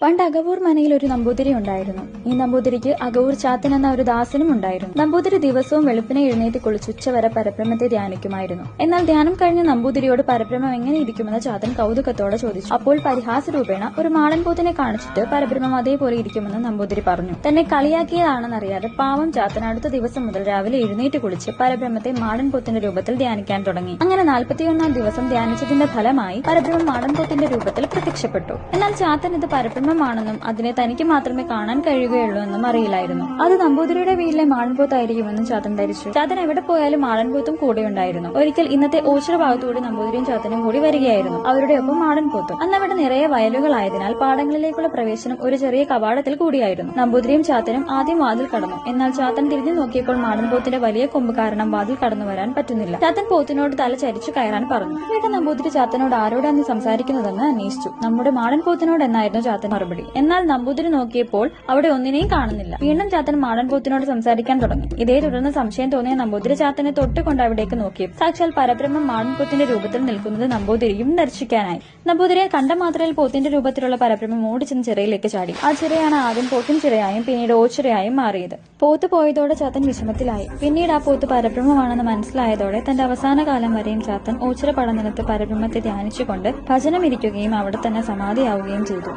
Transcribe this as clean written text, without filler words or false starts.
പണ്ട് അകവൂർ മനയിൽ ഒരു നമ്പൂതിരി ഉണ്ടായിരുന്നു. ഈ നമ്പൂതിരിക്ക് അകവൂർ ചാത്തൻ എന്ന ഒരു ദാസനും ഉണ്ടായിരുന്നു. നമ്പൂതിരി ദിവസവും വെളുപ്പിനെ എഴുന്നേറ്റ് കുളിച്ച് ഉച്ചവരെ പരബ്രഹ്മത്തെ ധ്യാനിക്കുമായിരുന്നു. എന്നാൽ ധ്യാനം കഴിഞ്ഞ നമ്പൂതിരിയോട് പരബ്രഹ്മം എങ്ങനെ ഇരിക്കുമെന്ന് ചാത്തൻ കൗതുകത്തോടെ ചോദിച്ചു. അപ്പോൾ പരിഹാസ രൂപേണ ഒരു മാടൻ പോത്തിനെ കാണിച്ചിട്ട് പരബ്രഹ്മം അതേപോലെ ഇരിക്കുമെന്ന് നമ്പൂതിരി പറഞ്ഞു. തന്നെ കളിയാക്കിയതാണെന്നറിയാതെ പാവം ചാത്തൻ അടുത്ത ദിവസം മുതൽ രാവിലെ എഴുന്നേറ്റ് കുളിച്ച് പരബ്രഹ്മത്തെ മാടൻ പോത്തിന്റെ രൂപത്തിൽ ധ്യാനിക്കാൻ തുടങ്ങി. അങ്ങനെ 41-ാം ദിവസം ധ്യാനിച്ചതിന്റെ ഫലമായി പരബ്രഹ്മം മാടൻ പോത്തിന്റെ രൂപത്തിൽ പ്രത്യക്ഷപ്പെട്ടു. എന്നാൽ ചാത്തൻ ഇത് പരബ്രഹ്മമാണെന്നും അതിനെ തനിക്ക് മാത്രമേ കാണാൻ കഴിയുകയുള്ളൂ എന്നും അറിയില്ലായിരുന്നു. അത് നമ്പൂതിരിയുടെ വീട്ടിലെ മാടൻപോത്തായിരിക്കുമെന്നും ചാത്തൻ ധരിച്ചു. ചാത്തൻ എവിടെ പോയാലും മാടൻപോത്തും കൂടെ ഉണ്ടായിരുന്നു. ഒരിക്കൽ ഇന്നത്തെ ഓച്ചിറ ഭാഗത്തുകൂടി നമ്പൂതിരിയും ചാത്തനും കൂടി വരികയായിരുന്നു. അവരുടെ ഒപ്പം മാടൻപോത്തും. അന്ന് അവിടെ നിറയെ വയലുകളായതിനാൽ പാടങ്ങളിലേക്കുള്ള പ്രവേശനം ഒരു ചെറിയ കവാടത്തിൽ കൂടിയായിരുന്നു. നമ്പൂതിരിയും ചാത്തനും ആദ്യം വാതിൽ കടന്നു. എന്നാൽ ചാത്തൻ തിരിഞ്ഞു നോക്കിയപ്പോൾ മാടൻപോത്തിന്റെ വലിയ കൊമ്പ് കാരണം വാതിൽ കടന്നു വരാൻ പറ്റുന്നില്ല. ചാത്തൻ പോത്തിനോട് തല ചരിച്ചു കയറാൻ പറഞ്ഞു. വീട്ടിൽ നമ്പൂതിരി ചാത്തനോട് ആരോടാണ് സംസാരിക്കുന്നതെന്ന് അന്വേഷിച്ചു. നമ്മുടെ മാടൻപോത്തിനോട് എന്നായിരുന്നു ചാത്തൻ മറുപടി. എന്നാൽ നമ്പൂതിരി നോക്കിയപ്പോൾ അവിടെ ഒന്നിനെയും കാണുന്നില്ല. വീണ്ടും ചാത്തൻ മാടൻപോത്തിനോട് സംസാരിക്കാൻ തുടങ്ങി. ഇതേ തുടർന്ന് സംശയം തോന്നിയ നമ്പൂതിരി ചാത്തനെ തൊട്ടുകൊണ്ട് അവിടേക്ക് നോക്കി. സാക്ഷാൽ പരബ്രഹ്മം മാടൻപോത്തിന്റെ രൂപത്തിൽ നിൽക്കുന്നത് നമ്പൂതിരിയും ദർശിക്കാനായി. നമ്പൂതിരിയെ കണ്ട മാത്രയിൽ പോത്തിന്റെ രൂപത്തിലുള്ള പരബ്രഹ്മം ഓടിച്ചെന്ന് ചിറയിലേക്ക് ചാടി. ആ ചിറയാണ് ആദ്യം പോത്തിൻ ചിറയായും പിന്നീട് ഓച്ചിറയായും മാറിയത്. പോത്ത് പോയതോടെ ചാത്തൻ വിഷമത്തിലായി. പിന്നീട് ആ പോത്ത് പരബ്രഹ്മമാണെന്ന് മനസ്സിലായതോടെ തന്റെ അവസാന കാലം വരെയും ചാത്തൻ ഓച്ചിറ പടനിലത്ത് പരബ്രഹ്മത്തെ ധ്യാനിച്ചുകൊണ്ട് ഭജനമിരിക്കുകയും അവിടെ തന്നെ സമാധിയാവുകയും ചെയ്തു.